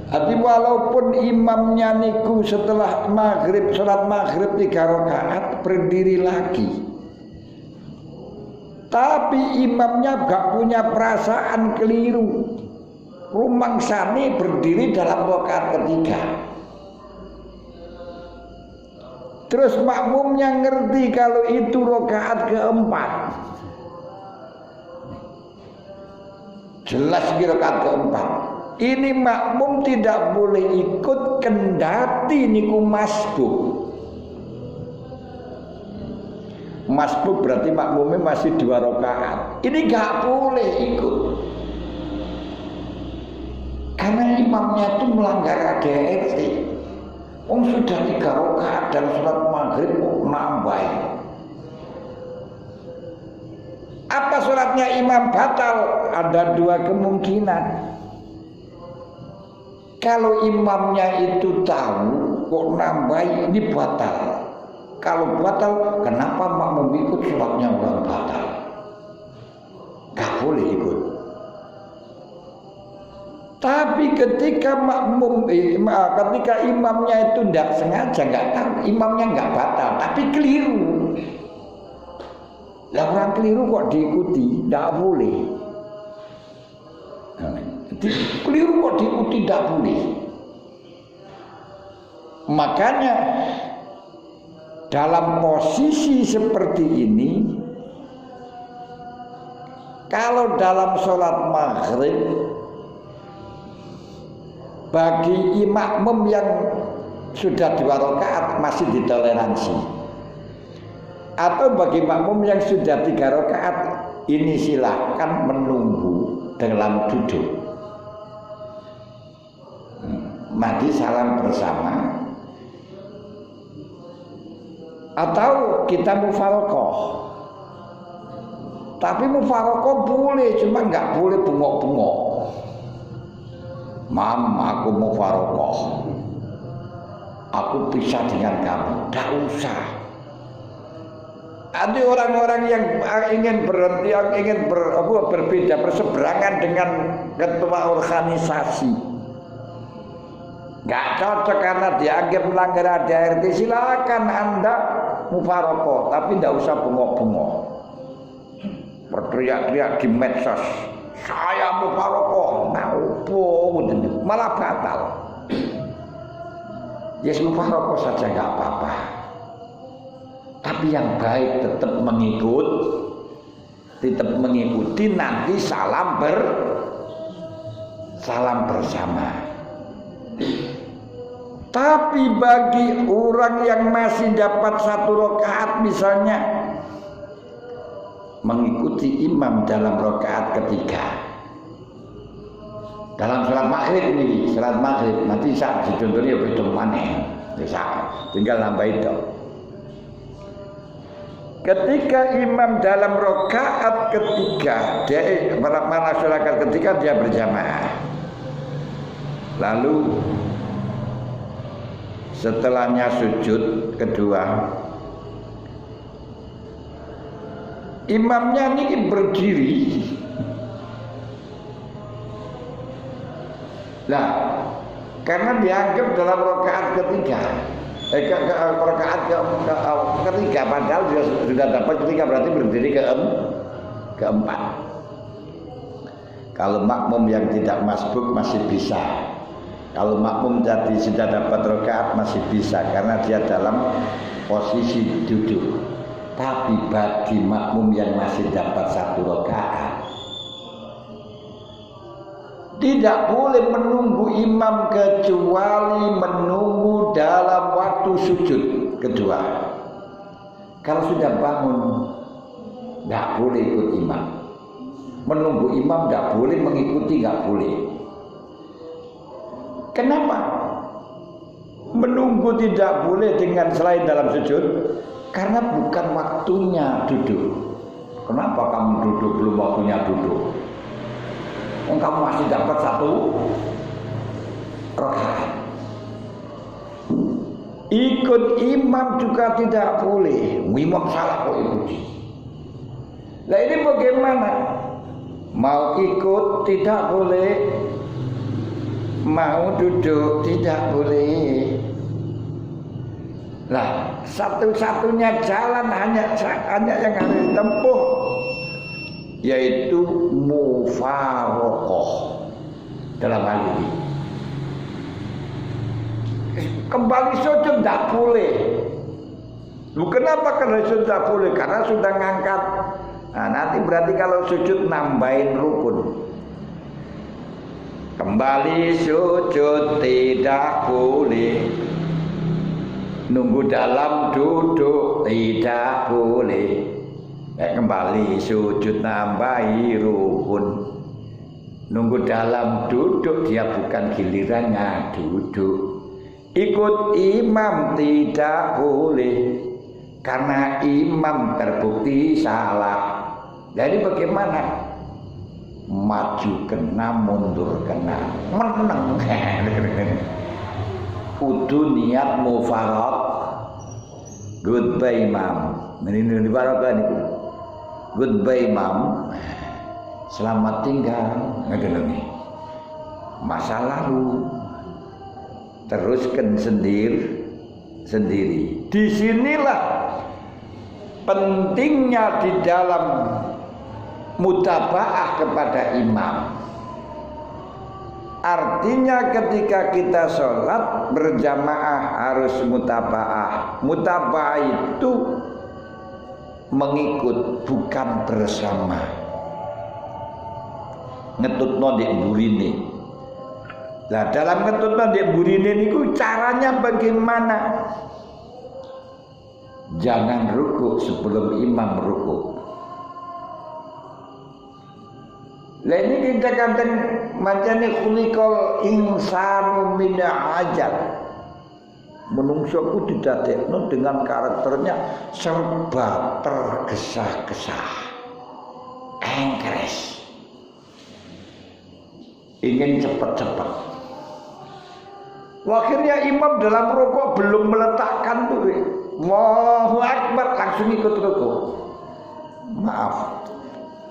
Jadi walaupun imamnya niku setelah maghrib, sholat maghrib 3 rakaat berdiri lagi, tapi imamnya gak punya perasaan keliru, rumangsane berdiri dalam rakaat ketiga. Terus makmumnya ngerti kalau itu rakaat keempat, jelas di rakaat keempat. Ini makmum tidak boleh ikut kendati niku masbuk. Masbuk berarti makmumnya masih 2 rakaat. Ini gak boleh ikut, karena imamnya itu melanggar ADRT. Sudah 3 rakaat dan sholat maghrib kok nambah. Apa sholatnya imam batal? Ada 2 kemungkinan. Kalau imamnya itu tahu kok nambah, ini batal. Kalau batal, kenapa makmum ikut sholatnya orang batal? Gak boleh ikut. Tapi ketika ketika imamnya itu tidak sengaja, nggak tahu, imamnya nggak batal, tapi keliru. Lah orang keliru kok diikuti? Tidak boleh. Jadi keliru kok diikuti? Tidak boleh. Makanya dalam posisi seperti ini, kalau dalam sholat maghrib bagi makmum yang sudah 2 rakaat masih ditoleransi, atau bagi makmum yang sudah 3 rakaat ini silahkan menunggu dalam duduk, mati salam bersama, atau kita mufaraqah. Tapi mufaraqah boleh, cuma nggak boleh bengok-bengok. Mam, aku mufaraqah, aku pisah dengan kamu. Tidak usah. Ada orang-orang yang ingin berhenti, yang ingin berbeda, berseberangan dengan ketua organisasi. Gak cocok karena dianggap melanggar ADRT. Silakan Anda mufaraqah, tapi tidak usah bengok-bengok, berteriak-teriak di medsos, saya mufaraqah, malah batal. Yes, mufaraqah saja nggak apa-apa, tapi yang baik tetap mengikuti nanti salam bersama. Tapi bagi orang yang masih dapat 1 rakaat misalnya, mengikuti imam dalam rakaat ketiga, dalam sholat maghrib ini, sholat maghrib nanti saat dicontohnya beda maneh, tinggal nambah itu. Ketika imam dalam rakaat ketiga, dia mana sholat ketiga dia berjamaah, lalu setelahnya sujud kedua, imamnya ini berdiri. Nah, karena dianggap dalam rakaat ketiga, rakaat ketiga, padahal sudah dapat ketiga, berarti berdiri keempat. Kalau makmum yang tidak masbuk masih bisa. Kalau makmum jadi sudah dapat rakaat masih bisa, karena dia dalam posisi duduk. Tapi bagi makmum yang masih dapat 1 rakaat, tidak boleh menunggu imam kecuali menunggu dalam waktu sujud kedua. Kalau sudah bangun, tidak boleh ikut imam. Menunggu imam tidak boleh, mengikuti tidak boleh. Kenapa? Menunggu tidak boleh dengan selain dalam sujud, karena bukan waktunya duduk. Kenapa kamu duduk belum waktunya duduk? Kamu masih dapat 1 rakaat. Ikut imam juga tidak boleh. Imam salah kok ikuti. Nah ini bagaimana? Mau ikut tidak boleh, mau duduk tidak boleh. Nah, satu-satunya jalan hanya yang harus ditempuh yaitu mufaraqah dalam hal ini. Kembali sujud tidak boleh. Kenapa kalau sujud tidak boleh? Karena sudah ngangkat. Nah, nanti berarti kalau sujud nambahin rukun. Kembali sujud tidak boleh. Nunggu dalam duduk tidak boleh. Kembali sujud nambahi rukun. Nunggu dalam duduk dia bukan gilirannya duduk. Ikut imam tidak boleh karena imam terbukti salah. Jadi bagaimana? Maju kena, mundur kena, menang. Kudu niat mufaraq. Goodbye imam. Ini barokah niku. Goodbye imam. Selamat tinggal. Ngene. Masa lalu teruskan sendiri. Disinilah pentingnya di dalam mutabaah kepada imam. Artinya ketika kita sholat berjamaah harus mutabaah. Mutabaah itu mengikut bukan bersama. Ngetutno ndek burine. Nah, dalam ngetutno ndek burine niku caranya bagaimana? Jangan rukuk sebelum imam rukuk. Lah ini kita kadang macane khuliqal insanu min ajal. Menungso ku didadekno dengan karakternya serba tergesa-gesa. Engkres. Ingin cepat-cepat. Akhirnya imam dalam rukuk belum meletakkan tuh. Allahu Akbar langsung ikut rukuk. Maaf.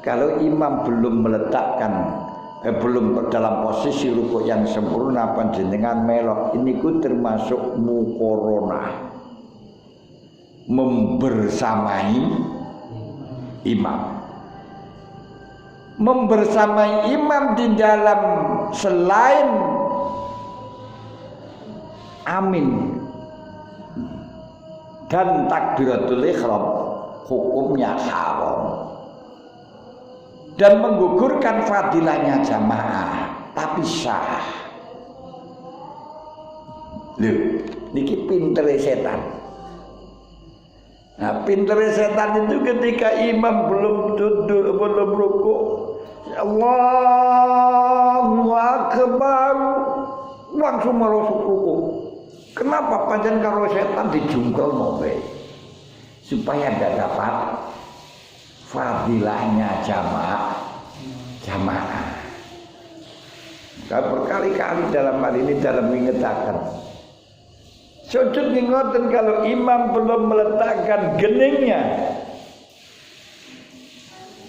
Kalau imam belum meletakkan belum dalam posisi rukuk yang sempurna panjenengan melok ini ku termasuk muqaranah. Membersamai imam. Membersamai imam di dalam selain amin dan takbiratul ihram hukumnya haram dan menggugurkan fadilahnya jamaah, tapi sah. Loh, niki pintere setan. Nah, pintere setan itu ketika imam belum duduk, belum rukuk, Allahu Akbar, langsung merosok rukuk. Kenapa pancen karo setan dijungkel mobe? Supaya tidak dapat fadilahnya jamaah. Kalau berkali-kali dalam hal ini dalam mengatakan sujud ngoten kalau imam belum meletakkan geningnya,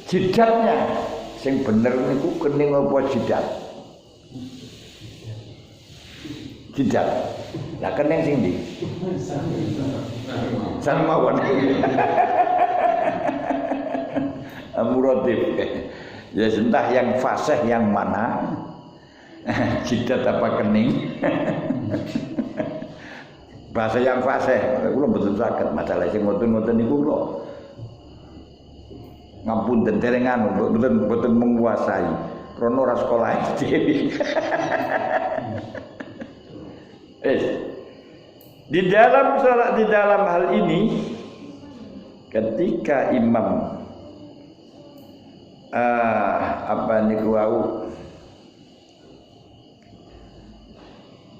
jidatnya, sing bener niku kening apa jidat? Jidat. Lah kening sing ndi? Sarmawan. Muratif. Ya entah yang fasih yang mana. Jidat apa kening? Bahasa yang fasih, kula mboten saged masalah sing ngoten-ngoten niku kula. Ngapunten derengan mboten menguasai. Rono ora sekolah SD. Di dalam salat, di dalam hal ini ketika imam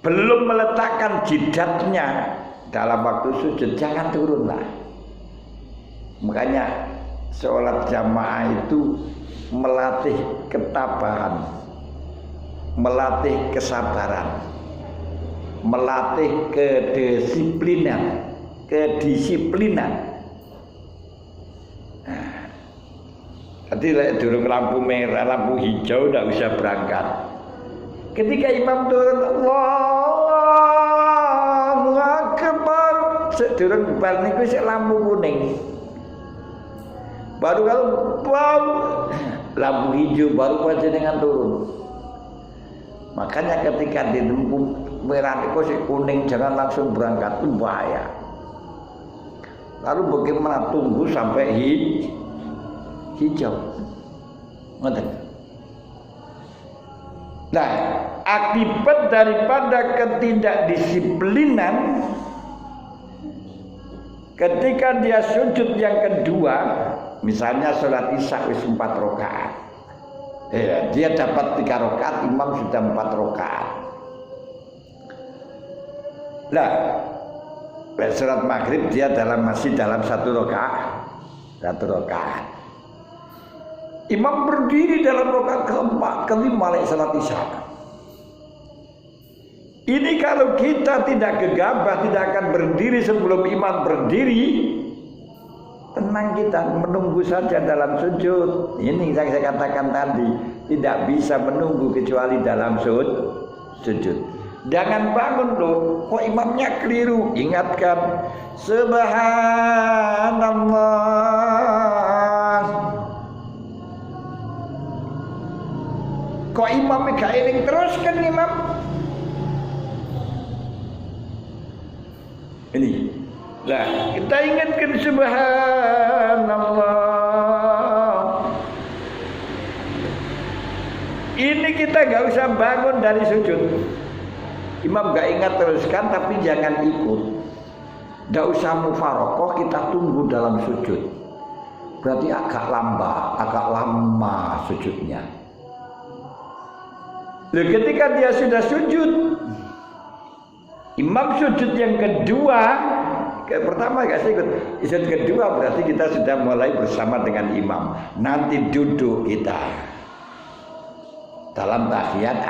belum meletakkan jidatnya dalam waktu sujud, jangan turunlah. Makanya sholat jamaah itu melatih ketabahan, melatih kesabaran, melatih kedisiplinan. Tadi durung lampu merah, lampu hijau tidak usah berangkat. Ketika imam turun, Allahu Akbar, sedurung bar niku sik lampu kuning. Baru kalau lampu hijau baru panjenengan turun. Makanya ketika di lampu merah itu si kuning jangan langsung berangkat, itu bahaya. Lalu bagaimana tunggu sampai hijau? Ngoten. Nah, akibat daripada ketidakdisiplinan ketika dia sujud yang kedua, misalnya sholat isya wis 4 rakaat. Dia dapat 3 rakaat, imam sudah 4 rakaat. Lah, sholat maghrib dia masih dalam 1 rakaat. Imam berdiri dalam rakaat keempat, kelima lagi sholat isya. Ini kalau kita tidak gegabah, tidak akan berdiri sebelum imam berdiri, tenang kita menunggu saja dalam sujud. Ini yang saya katakan tadi, tidak bisa menunggu kecuali dalam sujud. Jangan bangun loh, kok imamnya keliru. Ingatkan, subhanallah. Kok imamnya gak eling terus kan imam? Ini. Lah, kita ingatkan subhanallah. Ini kita gak usah bangun dari sujud. Imam gak ingat teruskan, tapi jangan ikut. Gak usah mufarokoh, kita tunggu dalam sujud. Berarti agak lama sujudnya. Lalu ketika dia sudah sujud, imam sujud yang kedua, pertama gak sih ikut. Sujud kedua berarti kita sudah mulai bersama dengan imam. Nanti duduk kita dalam tahiyat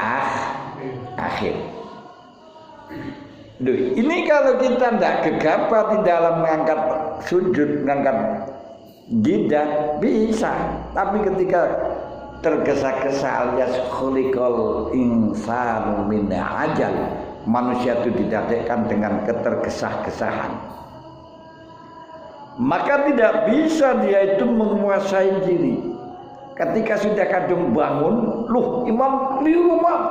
akhir. Duh, ini kalau kita tidak gegabah di dalam mengangkat sujud, mengangkat tidak bisa. Tapi ketika tergesa-gesa alias khuliqal insanu min ajal, manusia itu didadekkan dengan ketergesa-gesaan, maka tidak bisa dia itu menguasai diri. Ketika sudah kadung bangun, loh imam keliru mam,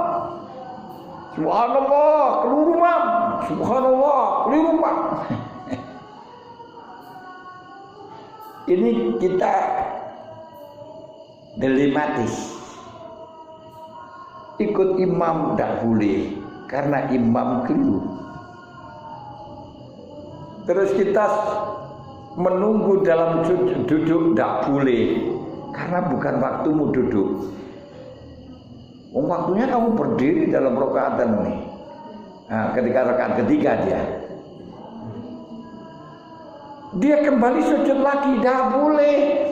subhanallah keliru mam, subhanallah keliru mam. Ini kita dilematis. Ikut imam tidak boleh karena imam keliru. Terus kita menunggu dalam duduk tidak boleh karena bukan waktumu duduk. Waktunya kamu berdiri dalam rakaat ini. Nah, ketika rakaat ketiga dia kembali sujud lagi, tidak boleh.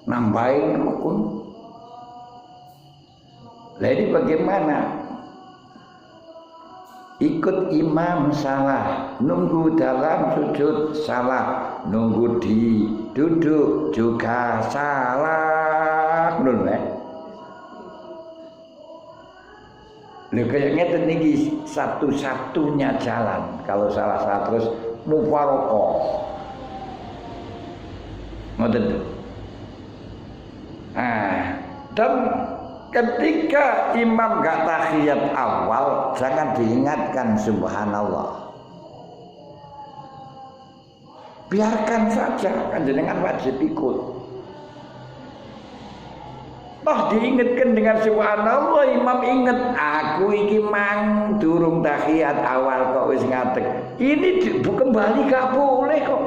Nambahin rukun. Jadi bagaimana? Ikut imam salah, nunggu dalam sujud salah, nunggu di duduk juga salah. Belum Lho kayaknya ini satu-satunya jalan. Kalau salah terus mufarokoh. Ngoten. Dan ketika imam gak tahiyat awal, jangan diingatkan subhanallah. Biarkan saja, panjenengan wajib ikut. Toh diingatkan dengan subhanallah, imam ingat aku iki mang durung tahiyat awal kok wis ngadeg. Ini kembali gak boleh kok.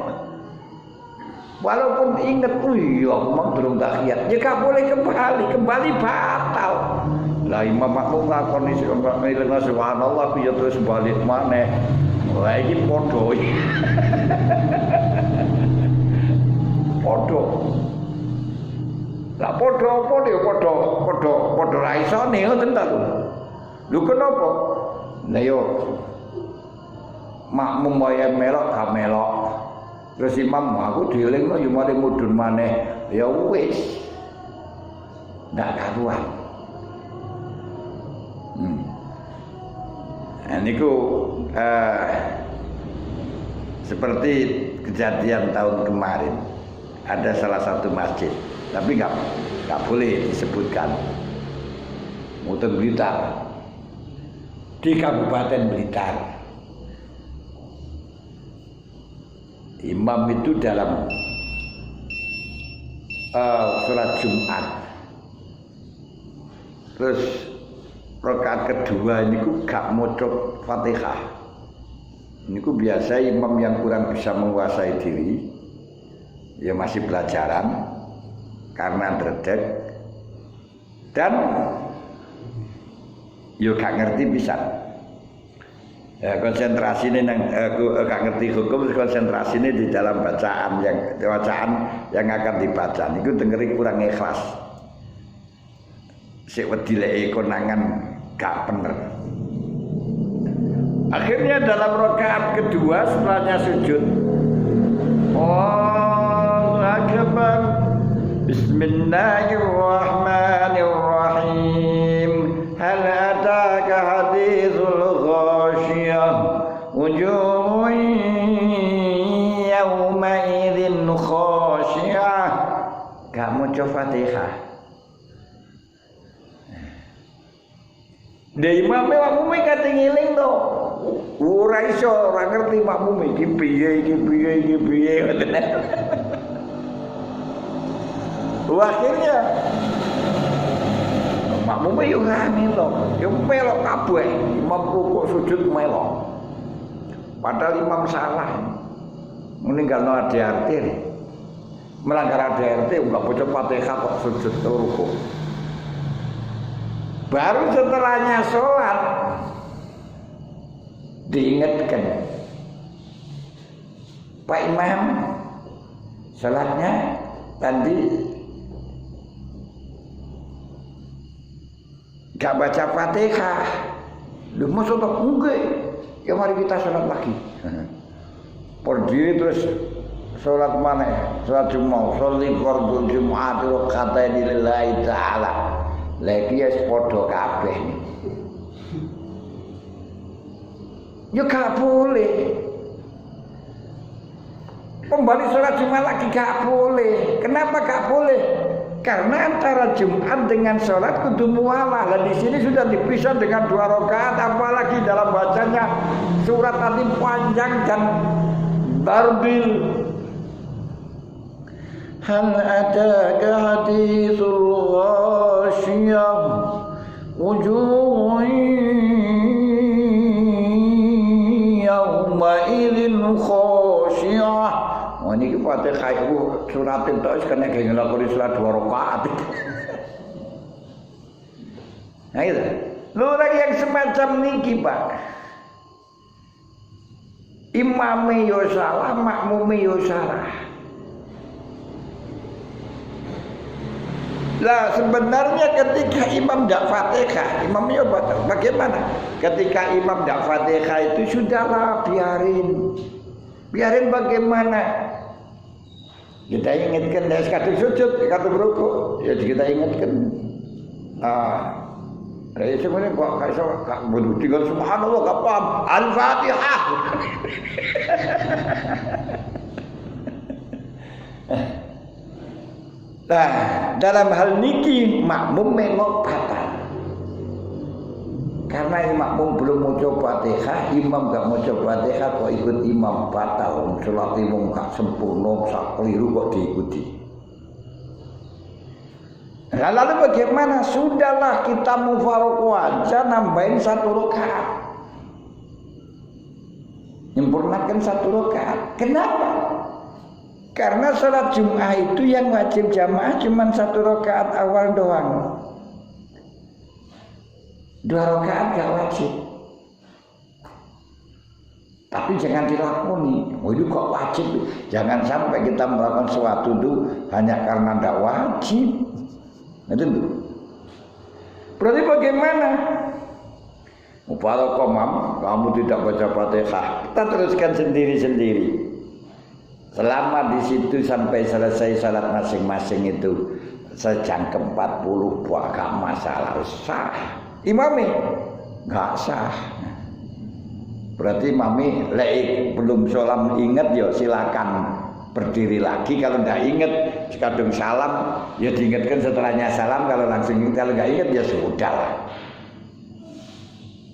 Walaupun ingat, iya memang durung tahiyat, ya gak boleh kembali batal. Lah imam makmum ngakoni subhanallah piye terus balik maneh. Wah iki padha. Padha. Lah padha apa ya padha ra isone ngoten ta lho. Lho kenapa? Lah yo makmum wae melok gak melok. Terus imam aku dielingno yo mari mudhun maneh. Ya wis. Ndak karuan. niku seperti kejadian tahun kemarin. Ada salah satu masjid, tapi nggak boleh disebutkan. Muter Blitar, di Kabupaten Blitar. Imam itu dalam sholat Jumat, terus rakaat kedua ini gak maca Fatihah. Ini biasa imam yang kurang bisa menguasai diri, ya masih pelajaran karena dredeg dan yo gak ngerti bisa. Ya, konsentrasi ini gak ngerti hukum, konsentrasi ini di dalam bacaan yang akan dibaca. Niku dengeri kurang ikhlas. Sik wedileke konangan gak bener. Akhirnya dalam rakaat kedua setelahnya sujud, Allahu Akbar, Bismillahirrahmanirrahim. Hal ataka hadithul ghashiyah, wujuhun yawma idzin khashiyah. Gak maca Fatihah. Dari imam makmume kate ngiling to. Ora iso, ora ngerti makmume iki piye. Akhirnya makmume yo ngene to, yo melok kabeh, imam rukuk sujud melok. Padahal imam salah. Meninggalno ADRT. Melanggar ADRT enggak baca Fatihah kok sujud rukuk. Baru setelahnya sholat diingatkan, Pak Imam, sholatnya tadi gak baca Fatihah. Lu mau sholat enggak? Ya mari kita sholat lagi. Pergi terus sholat mana? Sholat Jumat, sholat fardhu Jumat rakaataini lillahi ta'ala. Lagi ya sepodo kabeh nih. Ya gak boleh. Kembali sholat Jumat lagi gak boleh. Kenapa gak boleh? Karena antara Jumat dengan sholat kudu mualah. Dan di sini sudah dipisah dengan 2 rakaat. Apalagi dalam bacanya surat tadi panjang dan bardil. Hal ataka hadithul ghashiyah, wujuhun yawma idzin khashiyah. Oh niki Fatihah iku surat itu wis kena nglakoni salat 2 rakaat. Nah itu. Lurang yang semacam niki, Pak. Imame yo salah, makmume yo salah. Lah sebenarnya ketika imam tidak Fatihah, imamnya bagaimana? Ketika imam tidak Fatihah itu sudahlah biarin bagaimana? Kita ingatkan dari kata sujud, kata berukuk, ya kita ingatkan. Sebenarnya kok kayak so, tinggal subhanallah gak paham Al-Fatihah. Nah, dalam hal niki makmum memang batal. Karena makmum belum maca Fatihah, imam gak maca Fatihah kok ikut imam batal. Salat imam gak sempurna, sak keliru kok diikuti. Nah, lalu bagaimana? Sudahlah kita mufaraqah aja, nambahin 1 rakaat. Menyempurnakan 1 rakaat. Kenapa? Karena sholat Jum'ah itu yang wajib jamaah cuma 1 rakaat awal doang. 2 rakaat gak wajib. Tapi jangan dilakoni. Oh itu kok wajib? Jangan sampai kita melakukan sesuatu itu hanya karena tidak wajib. Itu. Berarti bagaimana? Mufaraqah kamu tidak baca Fatihah. Kita teruskan sendiri-sendiri. Selama di situ sampai selesai salat masing-masing itu sejangkem 40 gak masalah, sah. Imamnya gak sah. Berarti mami lek belum sholat ingat ya silakan berdiri lagi. Kalau nggak ingat kadung salam ya diingatkan setelahnya salam. Kalau langsung ingat, kalau nggak ingat ya sudah lah.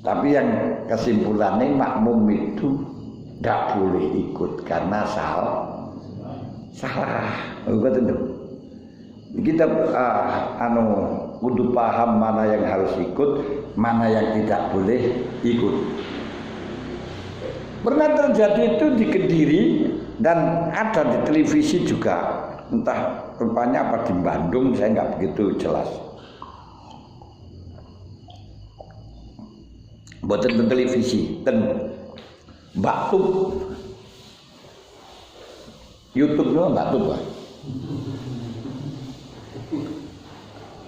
Tapi yang kesimpulannya makmum itu nggak boleh ikut karena salah. Betul. Kita kudu paham mana yang harus ikut, mana yang tidak boleh ikut. Pernah terjadi itu di Kediri dan ada di televisi juga, entah rupanya apa di Bandung, saya nggak begitu jelas. Buatan televisi dan Mbak Tub, YouTube lo Mbak Tub lah.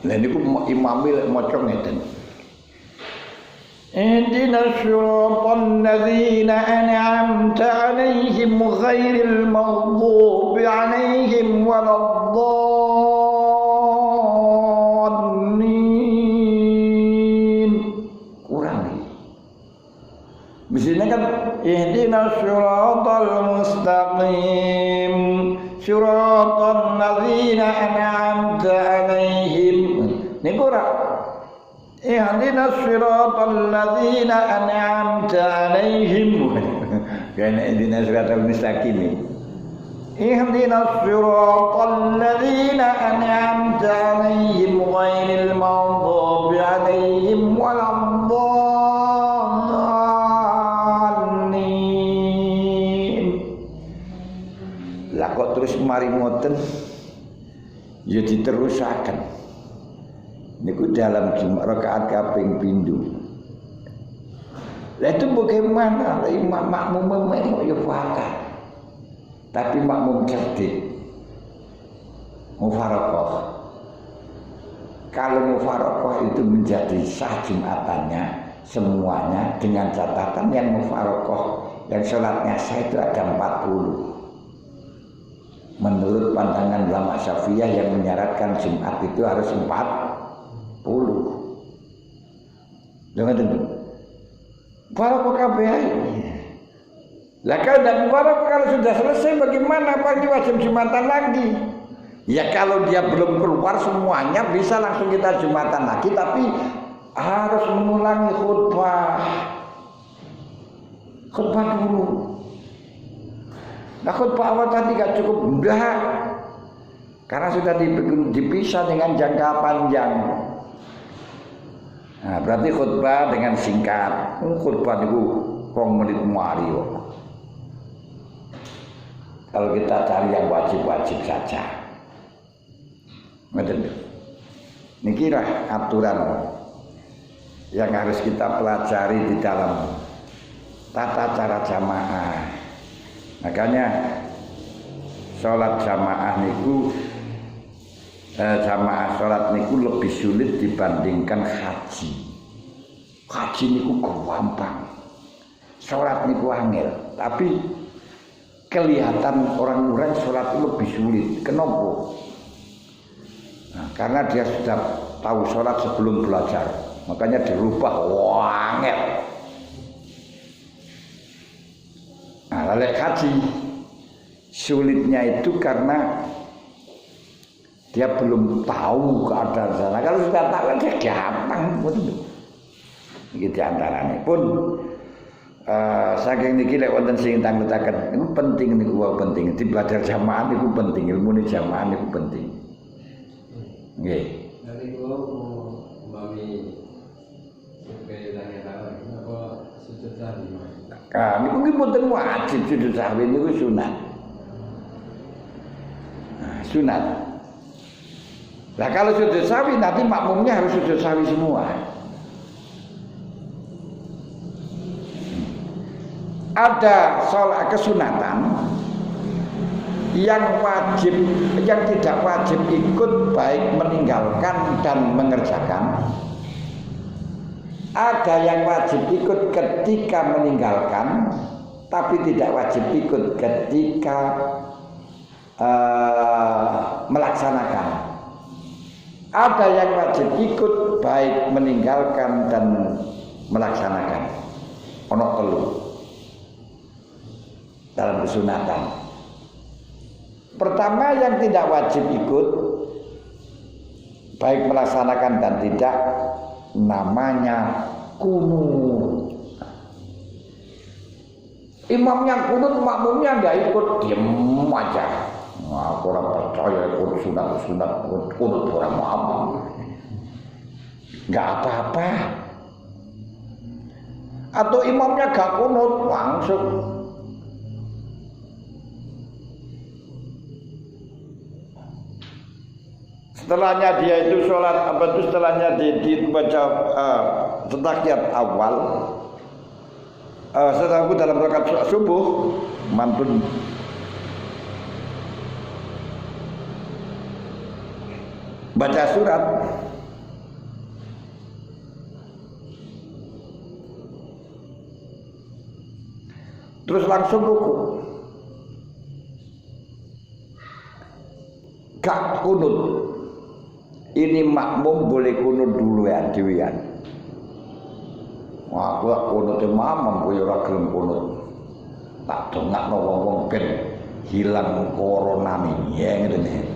Lah niku imamil maca ngeten. Ihdinas siratal ladzina an'amta 'alaihim ghairil maghdubi 'alaihim waladdallin. Kurang nih. Mestinya kan ihdinas siratal mustaqim siratal ladzina an'amta 'alaihim. Niku ora ihdinas siratal ladzina an'amta 'alaihim. Kan ihdinas siratal mustaqim. Ihdinas siratal ladzina an'amta 'alaihim ghairil maghdubi 'alaihim waladdallin. Lah kok terus mari ngoten ya diterusaken. Niku dalam rakaat kaping pindho. Lah itu bagaimana imam makmum memang ya faham. Tapi makmum cerdik. Mufaraqah. Kalau mufaraqah itu menjadi sah Jumatannya semuanya dengan catatan yang mufaraqah yang sholatnya sah itu ada 40. Menurut pandangan ulama Syafi'iyah yang menyaratkan Jumat itu harus 40. Jangan tentu. Para kabeh. Lah kalau sudah selesai bagaimana pagi wajib Jumatan lagi? Ya kalau dia belum keluar semuanya bisa langsung kita Jumatan lagi, tapi harus mengulangi khutbah dulu. Nah khutbah awal tadi gak cukup, enggak, karena sudah dipisah dengan jangka panjang. Nah, berarti khutbah dengan singkat. Khutbah itu 2 menit muari. Kalau kita cari yang wajib-wajib saja. Ini kira aturan yang harus kita pelajari di dalam tata cara jamaah. Makanya sholat jamaah niku jamaah sholat niku lebih sulit dibandingkan haji. Haji niku gampang, sholat niku angel. Tapi kelihatan orang-orang sholat itu lebih sulit. Kenapa? Nah, karena dia sudah tahu sholat sebelum belajar, makanya dirubah angel. Nah, lalu haji sulitnya itu karena dia belum tahu keadaan sana. Kalau sudah tahu dia gampang, betul. Iki diantarane pun saking niki lek wonten sing tangletaken niku penting niku penting. Di belajar jamaah niku penting, ilmu jamaah niku penting. Nggih. Nanti kula umpami supaya tanya-tanya apa sujud sahwi. Niku nggih mboten wajib sujud sahwi niku sunat. Nah, sunat. Nah kalau sujud sahwi nanti makmumnya harus sujud sahwi semua. Ada sholat kesunatan yang wajib, yang tidak wajib ikut baik meninggalkan dan mengerjakan. Ada yang wajib ikut ketika meninggalkan, tapi tidak wajib ikut ketika melaksanakan. Ada yang wajib ikut baik meninggalkan dan melaksanakan. Ono telu. dalam kesunatan. Pertama yang tidak wajib ikut, baik melaksanakan dan tidak, namanya kunut. Imamnya kunut, makmumnya nggak ikut, diem aja. Nah, orang percaya ikut sunat kunut orang makmum, nggak apa-apa. Atau imamnya gak kunut, langsung setelahnya dia itu sholat setelahnya dibaca tahiyat awal, setelah dalam rakaat subuh mantun baca surat. Terus langsung ruku. Gak kunut. Ini makmum boleh kunut dulu ya dewean. Wah, aku kunut mamam kowe ora gelem kunut. Tak dongakno wong-wong ben hilang corona nih, ya ngene.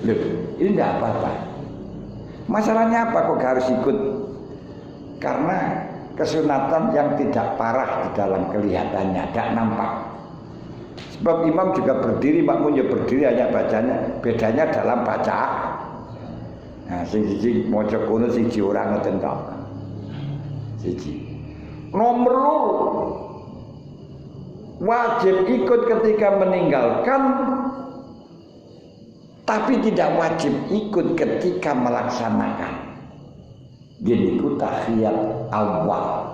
Loh, ini enggak apa-apa. Masalahnya apa kok harus ikut? Karena kesunatan yang tidak parah di dalam kelihatannya, tidak nampak. Sebab imam juga berdiri, makmum juga berdiri, hanya bacanya. Bedanya dalam baca. Nah, siji maca kunut siji ora ngoten tok. Siji. Nomor loro, wajib ikut ketika meninggalkan, tapi tidak wajib ikut ketika melaksanakan. Gini ku tahiyat awal.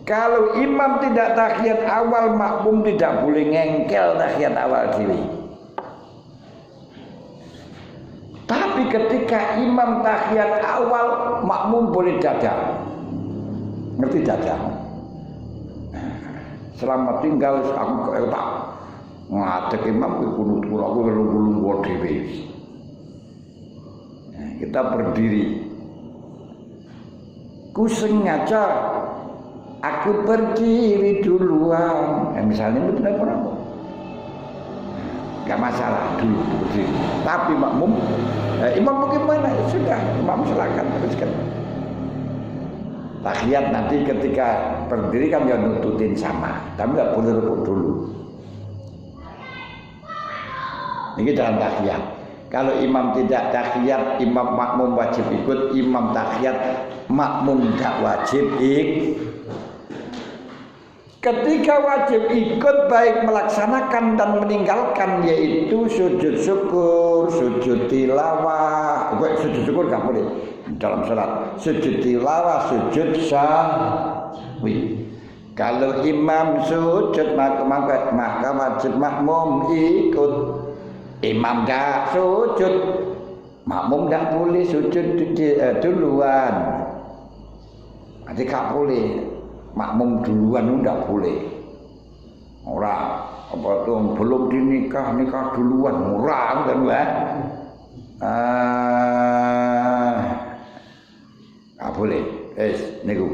Kalau imam tidak tahiyat awal, makmum tidak boleh ngengkel tahiyat awal diri. Tapi ketika imam tahiyat awal, makmum boleh dada. Ngerti dada? Selamat tinggal aku tak ngadeg imam kunut aku lungguh-lungguh dhewe. Kita berdiri. Ku sengaja aku berdiri duluan. Misalnya itu tidak pernah, gak masalah dulu berdiri. Tapi makmum, imam bagaimana? Ya sudah, imam silakan teruskan. Tahiyat nanti ketika berdiri kan ya nututin sama, tapi nggak boleh rukuk dulu. Ini dalam tahiyat. Kalau imam tidak tahiyat, imam makmum wajib ikut. Imam tahiyat, makmum tidak wajib ikut. Ketika wajib ikut, baik melaksanakan dan meninggalkan, yaitu sujud syukur, sujud tilawah. Sujud syukur nggak boleh dalam salat. Sujud tilawah, sujud sahwi. Kalau imam sujud maka wajib makmum ikut. Imam gak sujud, makmum gak boleh sujud duluan. Nanti gak boleh makmum duluan, gak boleh. Orang apa tuh belum dinikah duluan, murah kan lah. Gak boleh. Niku.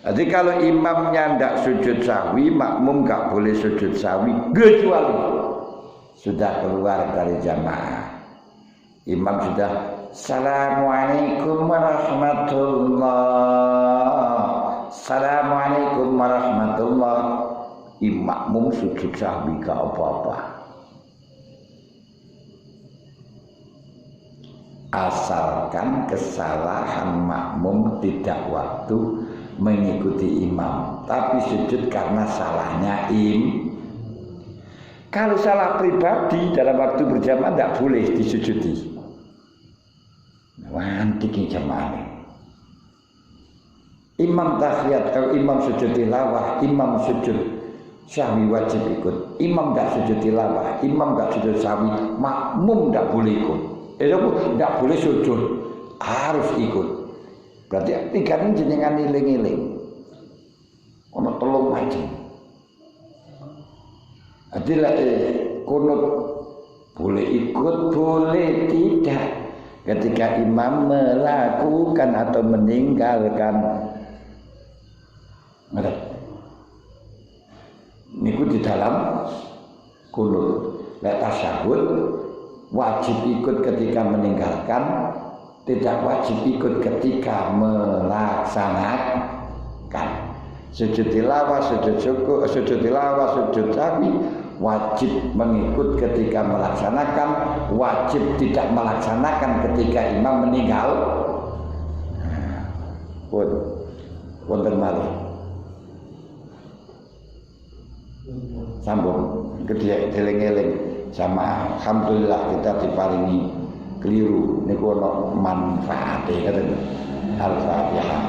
Jadi kalau imamnya ndak sujud sahwi, makmum gak boleh sujud sahwi kecuali sudah keluar dari jamaah. Imam sudah Assalamualaikum warahmatullah, Assalamualaikum warahmatullah. Makmum sujud sahwi gak apa-apa, asalkan kesalahan makmum tidak waktu mengikuti imam, tapi sujud karena salahnya Kalau salah pribadi dalam waktu berjamaah tidak boleh disujudi. Wanti jamaah. Imam tahiyat, kalau imam sujud tilawah, imam sujud sahwi wajib ikut. Imam tidak sujud tilawah, imam tidak sujud sahwi, makmum tidak boleh ikut. Itu tidak boleh sujud, harus ikut. Berarti tiga ini jenengan iling-iling. Ono telung macam. Adilah kunut boleh ikut, boleh tidak. Ketika imam melakukan atau meninggalkan. niku di dalam kunut. Lek tasyahud wajib ikut ketika meninggalkan, tidak wajib ikut ketika melaksanakan. Sujud tilawah, sujud syukur, sujud tilawah, sujud sahwi wajib mengikut ketika melaksanakan, wajib tidak melaksanakan ketika imam meninggal. Wonten malih. Sambung kedhe eling-eling sama alhamdulillah kita diparingi keliru niku ana manfaate ngoten. Al-Fatihah.